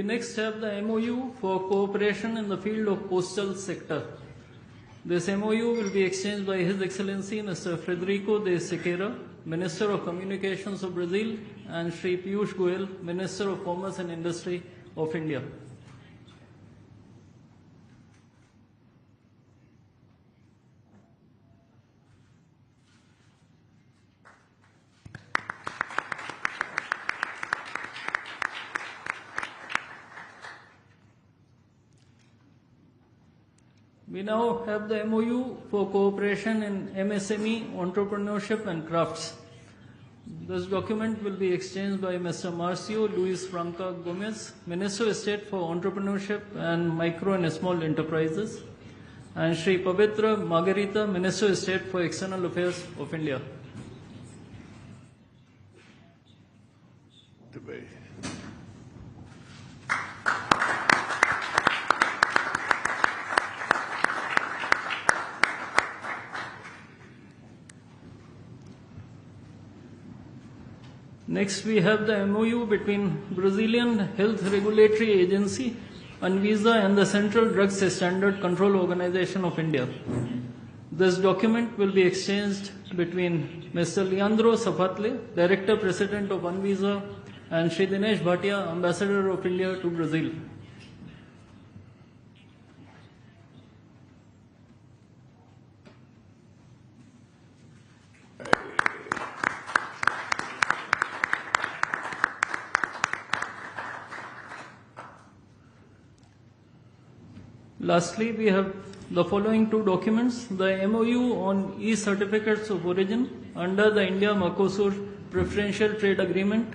next have the MOU for cooperation in the field of postal sector. This MOU will be exchanged by His Excellency Mr. Frederico de Siqueira, Minister of Communications of Brazil, and Shri Piyush Goyal, Minister of Commerce and Industry of India. We now have the MOU for cooperation in MSME, entrepreneurship and crafts. This document will be exchanged by Mr. Marcio Luiz Franca Gomez, Minister of State for Entrepreneurship and Micro and Small Enterprises, and Shri Pavitra Margarita, Minister of State for External Affairs of India. Next, we have the MOU between Brazilian Health Regulatory Agency, Anvisa, and the Central Drugs Standard Control Organization of India. This document will be exchanged between Mr. Leandro Safatle, Director President of Anvisa, and Shri Dinesh Bhatia, Ambassador of India to Brazil. Lastly, we have the following two documents: the MOU on e-certificates of origin under the India-Mercosur Preferential Trade Agreement,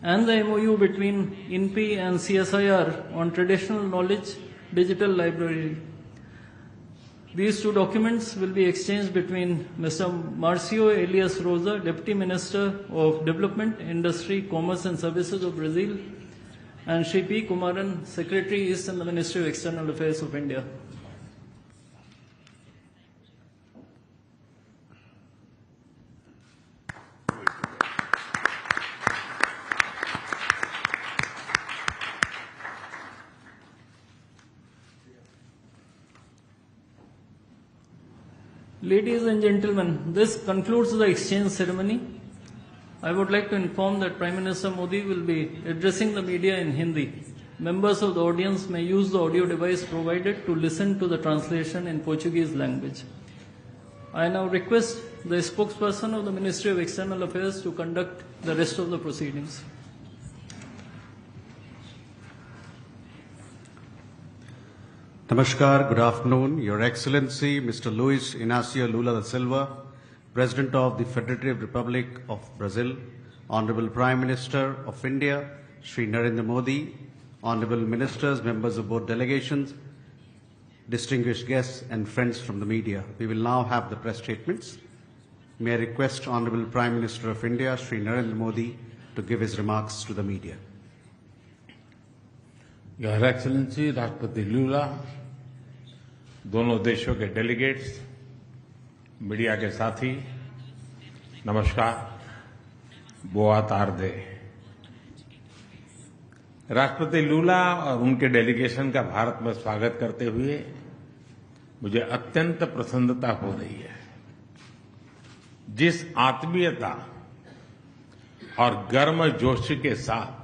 and the MOU between INPI and CSIR on Traditional Knowledge Digital Library. These two documents will be exchanged between Mr. Marcio Elias Rosa, Deputy Minister of Development, Industry, Commerce and Services of Brazil, and Shri P. Kumaran, Secretary East in the Ministry of External Affairs of India. Ladies and gentlemen, this concludes the exchange ceremony. I would like to inform that Prime Minister Modi will be addressing the media in Hindi. Members of the audience may use the audio device provided to listen to the translation in Portuguese language. I now request the spokesperson of the Ministry of External Affairs to conduct the rest of the proceedings. Namaskar, good afternoon. Your Excellency, Mr. Luiz Inacio Lula da Silva, President of the Federative Republic of Brazil, Honorable Prime Minister of India, Shri Narendra Modi, Honorable Ministers, members of both delegations, distinguished guests and friends from the media. We will now have the press statements. May I request Honorable Prime Minister of India, Shri Narendra Modi, to give his remarks to the media. Your Excellency, Rashtrapati Lula, दोनों देशों के delegates, media के साथी, नमस्कार, बोआ तारदे। राष्ट्रपति लूला और उनके delegation का भारत में स्वागत करते हुए मुझे अत्यंत प्रसन्नता हो रही है। जिस आत्मीयता और गर्मजोशी के साथ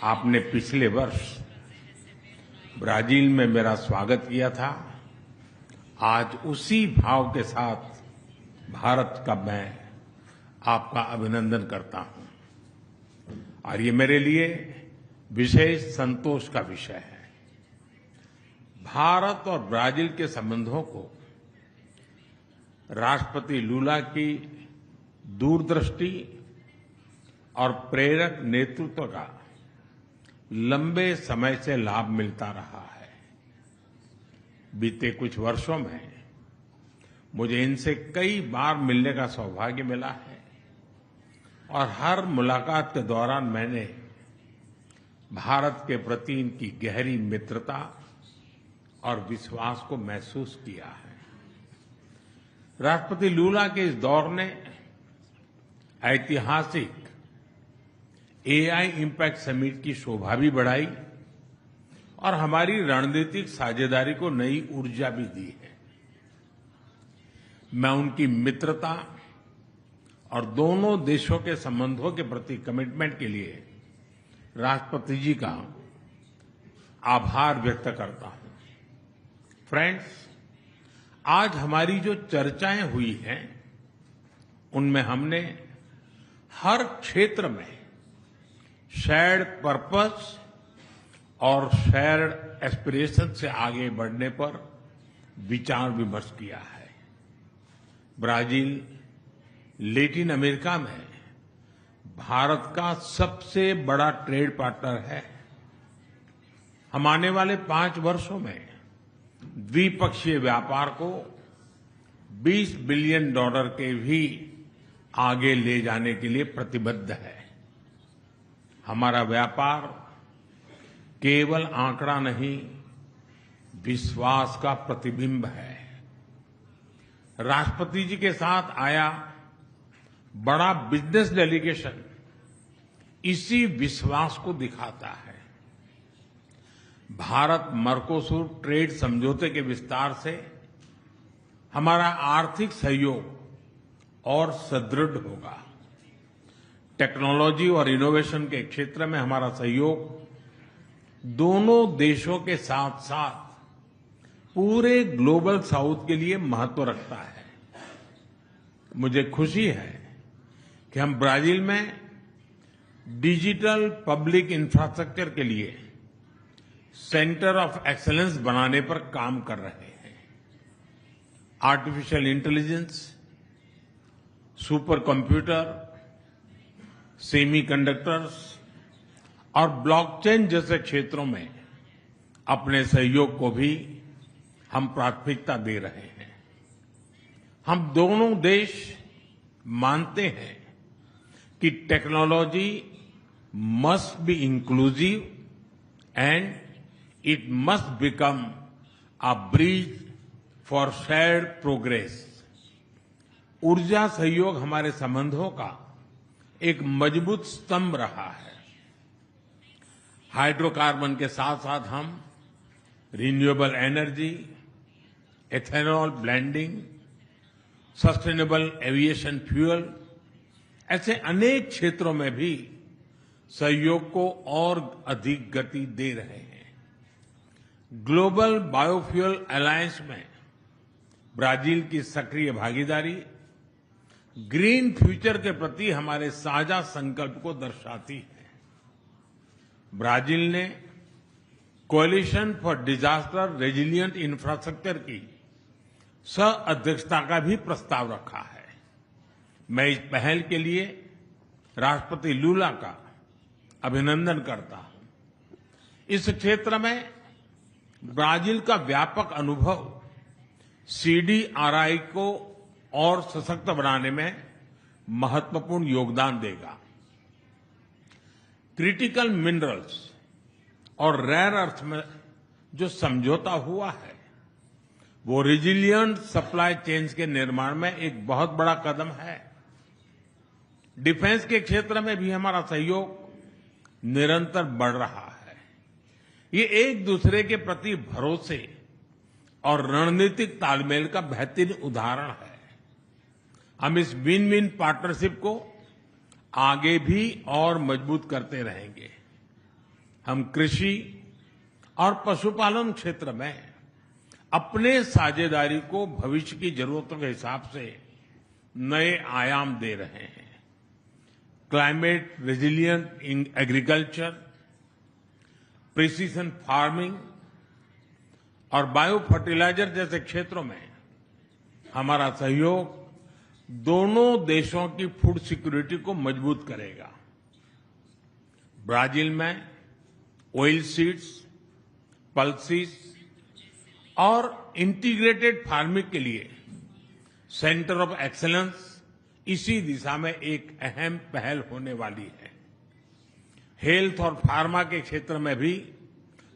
आपने पिछले वर्ष ब्राजील में मेरा स्वागत किया था, आज उसी भाव के साथ भारत का मैं आपका अभिनंदन करता हूं और ये मेरे लिए विशेष संतोष का विषय है। भारत और ब्राजील के संबंधों को राष्ट्रपति लूला की दूरदृष्टि और प्रेरक नेतृत्व का लंबे समय से लाभ मिलता रहा है। बीते कुछ वर्षों में मुझे इनसे कई बार मिलने का सौभाग्य मिला है और हर मुलाकात के दौरान मैंने भारत के प्रति इनकी गहरी मित्रता और विश्वास को महसूस किया है। राष्ट्रपति लूला के इस दौर ने ऐतिहासिक एआई इम्पैक्ट समिट की शोभा भी बढ़ाई और हमारी रणनीतिक साझेदारी को नई ऊर्जा भी दी है। मैं उनकी मित्रता और दोनों देशों के संबंधों के प्रति कमिटमेंट के लिए राष्ट्रपति जी का आभार व्यक्त करता हूं। फ्रेंड्स, आज हमारी जो चर्चाएं हुई हैं, उनमें हमने हर क्षेत्र में शेयर्ड पर्पस और शेयर्ड एस्पिरेशन से आगे बढ़ने पर विचार विमर्श किया है। ब्राजील लैटिन अमेरिका में भारत का सबसे बड़ा ट्रेड पार्टनर है। हम आने वाले 5 वर्षों में द्विपक्षीय व्यापार को $20 बिलियन के भी आगे ले जाने के लिए प्रतिबद्ध है। हमारा व्यापार केवल आंकड़ा नहीं, विश्वास का प्रतिबिंब है। राष्ट्रपति जी के साथ आया बड़ा बिजनेस डेलीगेशन इसी विश्वास को दिखाता है। भारत मर्कोसुर ट्रेड समझौते के विस्तार से हमारा आर्थिक सहयोग और सुदृढ़ होगा। टेक्नोलॉजी और इनोवेशन के क्षेत्र में हमारा सहयोग दोनों देशों के साथ साथ पूरे ग्लोबल साउथ के लिए महत्व रखता है। मुझे खुशी है कि हम ब्राजील में डिजिटल पब्लिक इंफ्रास्ट्रक्चर के लिए सेंटर ऑफ एक्सीलेंस बनाने पर काम कर रहे हैं। Artificial intelligence, super computer, semiconductors और ब्लॉकचेन जैसे क्षेत्रों में अपने सहयोग को भी हम प्राथमिकता दे रहे हैं। हम दोनों देश मानते हैं कि technology must be inclusive and it must become a bridge for shared progress. ऊर्जा सहयोग हमारे संबंधों का एक मजबूत स्तंभ रहा है। हाइड्रोकार्बन के साथ साथ हम renewable energy, ethanol blending, sustainable aviation fuel ऐसे अनेक क्षेत्रों में भी सहयोग को और अधिक गति दे रहे हैं। ग्लोबल बायोफ्यूल अलायंस में ब्राजील की सक्रिय भागीदारी ग्रीन फ्यूचर के प्रति हमारे साझा संकल्प को दर्शाती है। ब्राजील ने coalition for disaster resilient infrastructure की सह-अध्यक्षता का भी प्रस्ताव रखा है। मैं इस पहल के लिए राष्ट्रपति लूला का अभिनंदन करता हूं। इस क्षेत्र में ब्राजील का व्यापक अनुभव सीडीआरआई को और सशक्त बनाने में महत्वपूर्ण योगदान देगा। क्रिटिकल मिनरल्स और रेयर अर्थ में जो समझौता हुआ है, वो रेजिलिएंट सप्लाई चेन्स के निर्माण में एक बहुत बड़ा कदम है। डिफेंस के क्षेत्र में भी हमारा सहयोग निरंतर बढ़ रहा है। ये एक दूसरे के प्रति भरोसे और रणनीतिक तालमेल का बेहतरीन उदाहरण है। हम इस विन विन पार्टनरशिप को आगे भी और मजबूत करते रहेंगे। हम कृषि और पशुपालन क्षेत्र में अपने साझेदारी को भविष्य की जरूरतों के हिसाब से नए आयाम दे रहे हैं। Climate resilient agriculture, precision farming और बायो फर्टिलाइजर जैसे क्षेत्रों में हमारा सहयोग दोनों देशों की फूड सिक्योरिटी को मजबूत करेगा। ब्राजील में ऑयल सीड्स, पल्सीज और इंटीग्रेटेड फार्मिंग के लिए सेंटर ऑफ एक्सीलेंस इसी दिशा में एक अहम पहल होने वाली है। हेल्थ और फार्मा के क्षेत्र में भी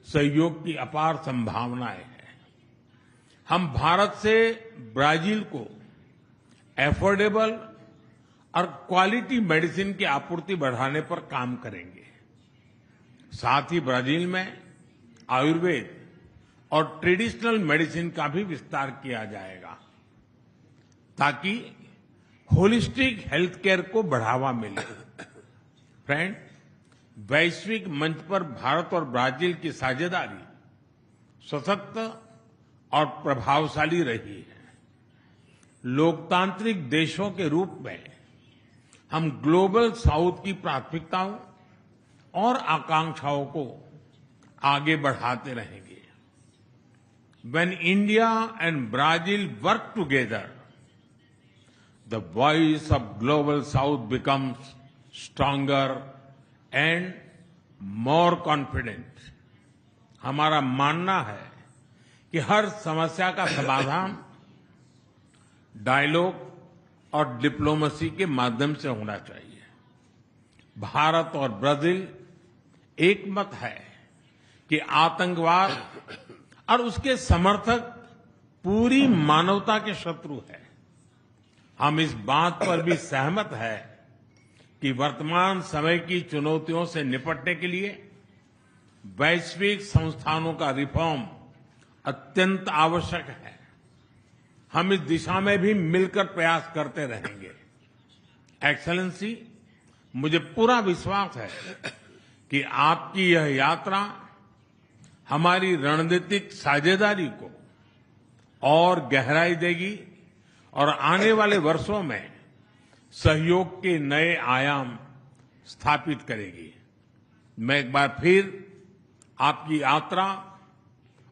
सहयोग की अपार संभावनाएं हैं। हम भारत से ब्राजील को एफोर्डेबल और क्वालिटी मेडिसिन की आपूर्ति बढ़ाने पर काम करेंगे। साथ ही ब्राजील में आयुर्वेद और ट्रेडिशनल मेडिसिन का भी विस्तार किया जाएगा ताकि होलिस्टिक हेल्थ केयर को बढ़ावा मिले। फ्रेंड, वैश्विक मंच पर भारत और ब्राजील की साझेदारी सशक्त और प्रभावशाली रही है। लोकतांत्रिक देशों के रूप में हम ग्लोबल साउथ की प्राथमिकताओं और आकांक्षाओं को आगे बढ़ाते रहेंगे। When India and Brazil work together, the voice of global south becomes stronger and more confident. हमारा मानना है कि हर समस्या का समाधान डायलॉग और डिप्लोमेसी के माध्यम से होना चाहिए। भारत और ब्राजील एक मत है कि आतंकवाद और उसके समर्थक पूरी मानवता के शत्रु हैं। हम इस बात पर भी सहमत हैं कि वर्तमान समय की चुनौतियों से निपटने के लिए वैश्विक संस्थानों का रिफॉर्म अत्यंत आवश्यक है। हम इस दिशा में भी मिलकर प्रयास करते रहेंगे। एक्सेलेंसी, मुझे पूरा विश्वास है कि आपकी यह यात्रा हमारी रणनीतिक साझेदारी को और गहराई देगी और आने वाले वर्षों में सहयोग के नए आयाम स्थापित करेगी। मैं एक बार फिर आपकी यात्रा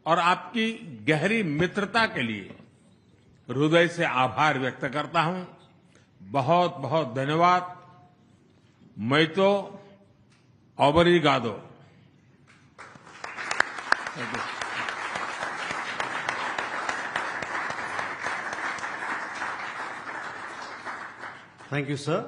और आपकी गहरी मित्रता के लिए हृदय से आभार व्यक्त करता हूं। बहुत बहुत धन्यवाद। muito obrigado. Thank you, sir.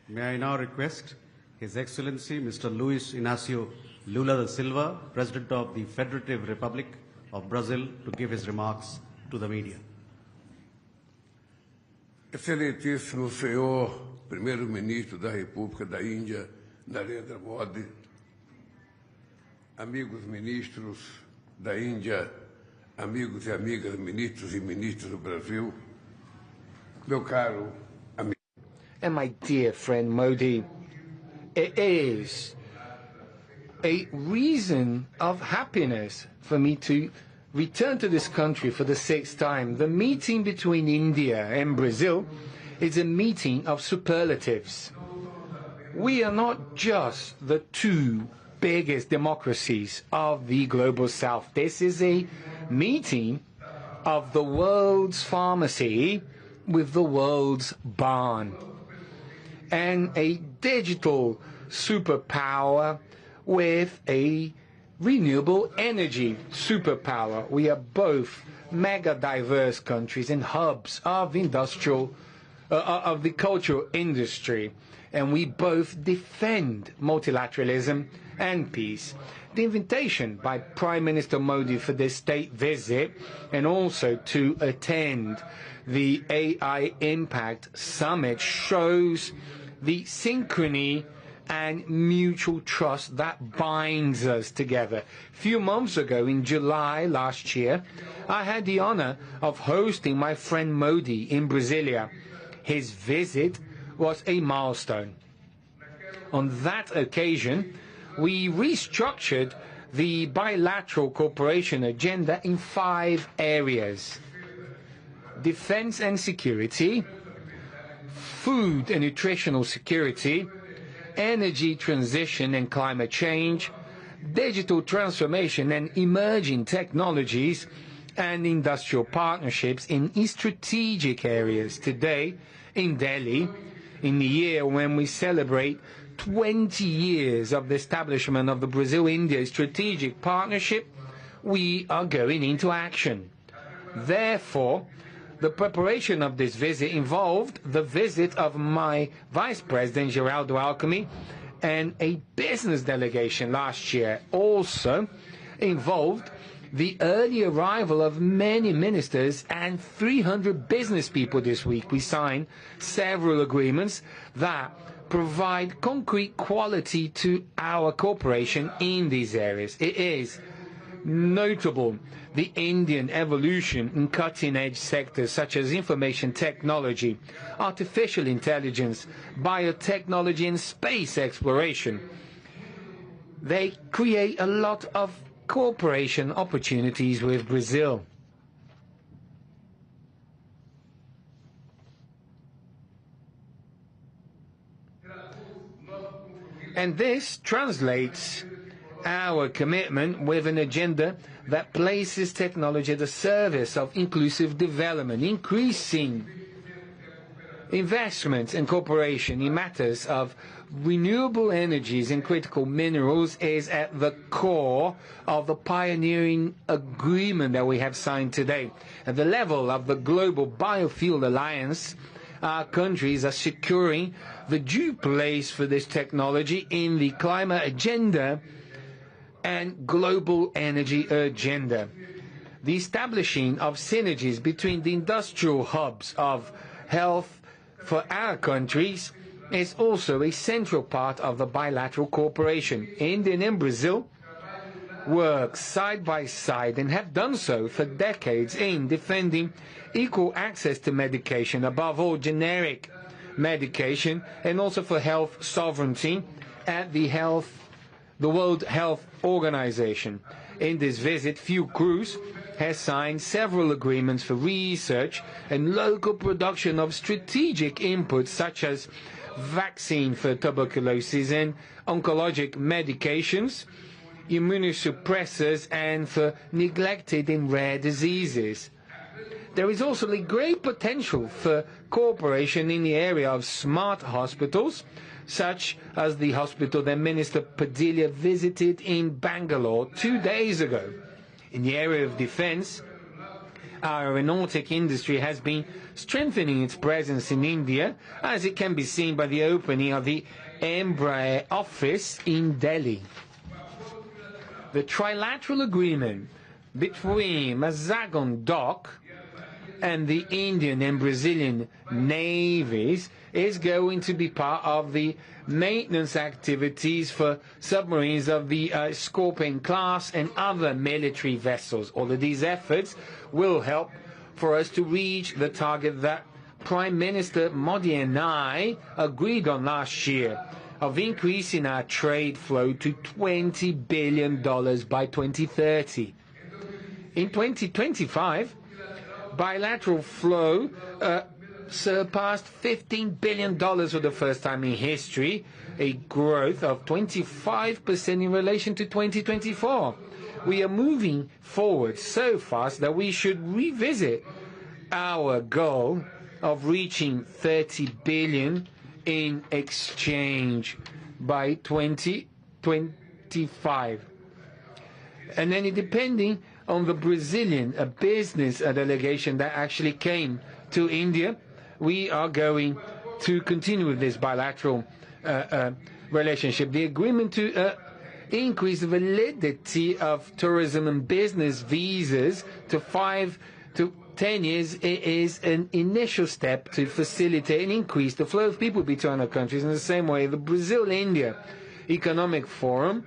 May I now request His Excellency Mr. Luiz Inacio Lula da Silva, President of the Federative Republic of Brazil, to give his remarks to the media. Excelentíssimo senhor Primeiro-Ministro da República da Índia, Narendra Modi, amigos ministros da Índia, amigos e amigas ministros e ministras do Brasil, meu caro amigo. And my dear friend Modi, it is a reason of happiness for me to return to this country for the 6th time. The meeting between India and Brazil is a meeting of superlatives. We are not just the two biggest democracies of the global south. This is a meeting of the world's pharmacy with the world's barn, and a digital superpower with a renewable energy superpower. We are both mega diverse countries and hubs of of the cultural industry, and we both defend multilateralism and peace. The invitation by Prime Minister Modi for this state visit and also to attend the AI Impact Summit shows the synchrony and mutual trust that binds us together. A few months ago, in July last year, I had the honor of hosting my friend Modi in Brasilia. His visit was a milestone. On that occasion, we restructured the bilateral cooperation agenda in 5 areas: defense and security, food and nutritional security, energy transition and climate change, digital transformation and emerging technologies, and industrial partnerships in strategic areas. Today, in Delhi, in the year when we celebrate 20 years of the establishment of the Brazil-India strategic partnership, we are going into action. Therefore, the preparation of this visit involved the visit of my Vice President, Geraldo Alckmin, and a business delegation last year. Also involved the early arrival of many ministers and 300 business people this week. We signed several agreements that provide concrete quality to our cooperation in these areas. It is notable the Indian evolution in cutting-edge sectors such as information technology, artificial intelligence, biotechnology and space exploration. They create a lot of cooperation opportunities with Brazil. And this translates our commitment with an agenda that places technology at the service of inclusive development, increasing investments and cooperation in matters of renewable energies and critical minerals is at the core of the pioneering agreement that we have signed today. At the level of the Global Biofuel Alliance, our countries are securing the due place for this technology in the climate agenda and global energy agenda. The establishing of synergies between the industrial hubs of health for our countries is also a central part of the bilateral cooperation. India and Brazil work side by side and have done so for decades in defending equal access to medication, above all generic medication, and also for health sovereignty at the World Health Organization. In this visit, Fiocruz has signed several agreements for research and local production of strategic inputs such as vaccine for tuberculosis and oncologic medications, immunosuppressors, and for neglected and rare diseases. There is also a great potential for cooperation in the area of smart hospitals, such as the hospital that Minister Padilla visited in Bangalore 2 days ago. In the area of defense, our aeronautic industry has been strengthening its presence in India, as it can be seen by the opening of the Embraer office in Delhi. The trilateral agreement between Mazagon Dock and the Indian and Brazilian navies is going to be part of the maintenance activities for submarines of the Scorpion class and other military vessels. All of these efforts will help for us to reach the target that Prime Minister Modi and I agreed on last year of increasing our trade flow to $20 billion by 2030. In 2025, bilateral flow surpassed $15 billion for the first time in history, a growth of 25% in relation to 2024. We are moving forward so fast that we should revisit our goal of reaching 30 billion in exchange by 2025. And then depending on the Brazilian business delegation that actually came to India, we are going to continue with this bilateral relationship. The agreement to increase the validity of tourism and business visas to 5 to 10 years is an initial step to facilitate and increase the flow of people between our countries. In the same way, the Brazil-India Economic Forum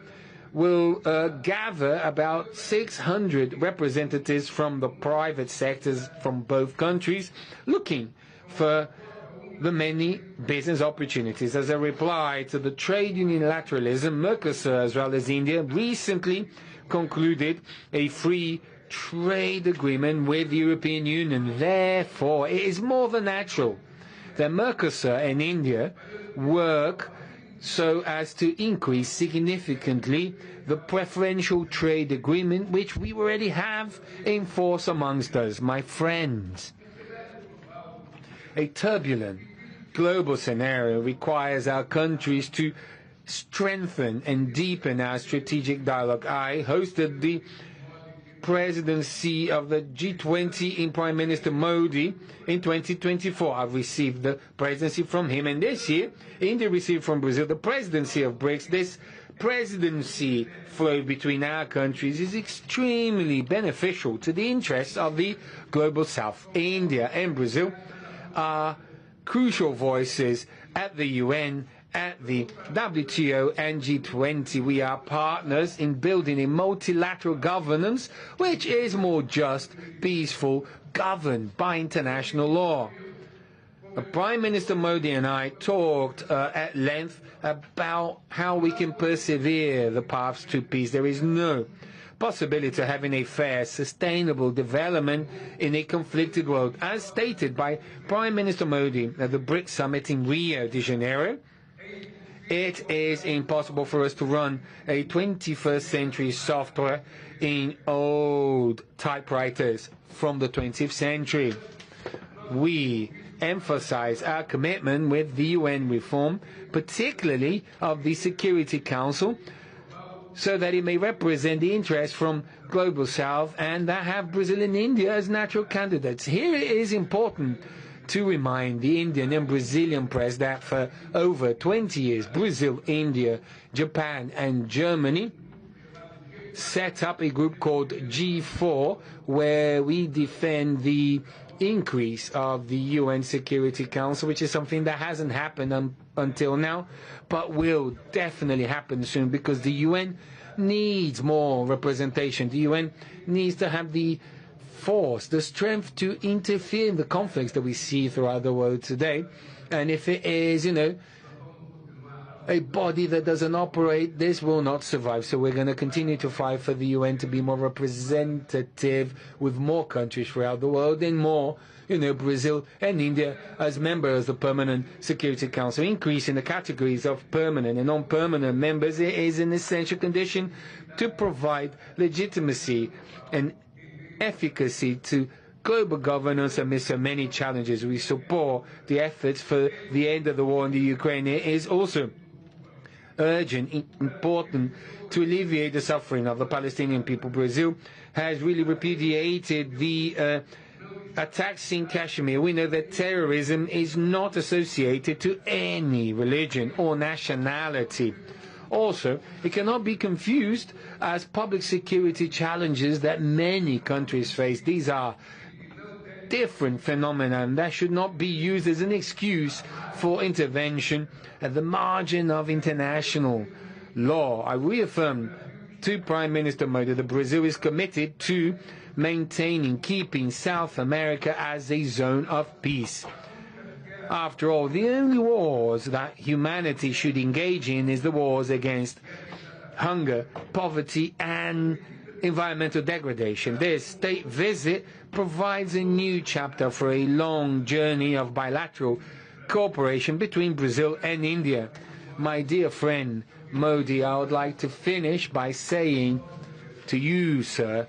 will gather about 600 representatives from the private sectors from both countries, looking for the many business opportunities. As a reply to the trade unilateralism, Mercosur, as well as India, recently concluded a free trade agreement with the European Union. Therefore, it is more than natural that Mercosur and India work so as to increase significantly the preferential trade agreement which we already have in force amongst us. My friends, a turbulent global scenario requires our countries to strengthen and deepen our strategic dialogue. I hosted the presidency of the G20 in Prime Minister Modi in 2024. I've received the presidency from him, and this year India received from Brazil the presidency of BRICS. This presidency flow between our countries is extremely beneficial to the interests of the global south. India and Brazil are crucial voices at the UN, at the WTO and G20. We are partners in building a multilateral governance which is more just, peaceful, governed by international law. Prime Minister Modi and I talked at length about how we can persevere the paths to peace. There is no possibility of having a fair, sustainable development in a conflicted world. As stated by Prime Minister Modi at the BRICS summit in Rio de Janeiro, it is impossible for us to run a 21st century software in old typewriters from the 20th century. We emphasize our commitment with the UN reform, particularly of the Security Council, so that it may represent the interests from Global South and that have Brazil and India as natural candidates. Here it is important to remind the Indian and Brazilian press that for over 20 years, Brazil, India, Japan and Germany set up a group called G4, where we defend the increase of the UN Security Council, which is something that hasn't happened until now, but will definitely happen soon, because the UN needs more representation. The UN needs to have the force, the strength to interfere in the conflicts that we see throughout the world today. And if it is, a body that doesn't operate, this will not survive. So we're going to continue to fight for the UN to be more representative with more countries throughout the world and more, Brazil and India as members of the Permanent Security Council. Increasing the categories of permanent and non-permanent members is an essential condition to provide legitimacy and efficacy to global governance amidst so many challenges. We support the efforts for the end of the war in the Ukraine. It is also urgent, important to alleviate the suffering of the Palestinian people. Brazil has really repudiated the attacks in Kashmir. We know that terrorism is not associated to any religion or nationality. Also, it cannot be confused as public security challenges that many countries face. These are different phenomena, and that should not be used as an excuse for intervention at the margin of international law. I reaffirm to Prime Minister Modi that Brazil is committed to maintaining, keeping South America as a zone of peace. After all, the only wars that humanity should engage in is the wars against hunger, poverty and environmental degradation. This state visit provides a new chapter for a long journey of bilateral cooperation between Brazil and India. My dear friend Modi, I would like to finish by saying to you, sir,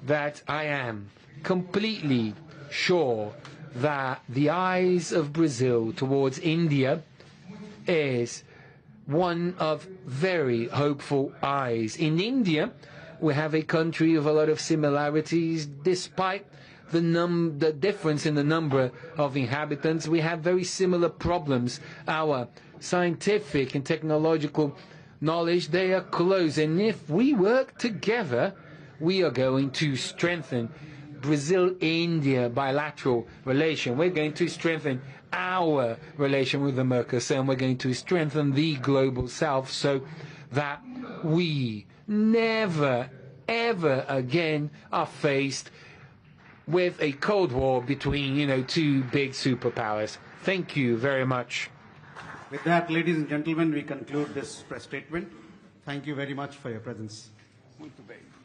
that I am completely sure that the eyes of Brazil towards India is one of very hopeful eyes. In India, we have a country of a lot of similarities. Despite the difference in the number of inhabitants, we have very similar problems. Our scientific and technological knowledge, they are close. And if we work together, we are going to strengthen Brazil-India bilateral relation. We're going to strengthen our relation with the Mercosur, and we're going to strengthen the global south so that we never, ever again are faced with a Cold War between, two big superpowers. Thank you very much. With that, ladies and gentlemen, we conclude this press statement. Thank you very much for your presence. Muito bem.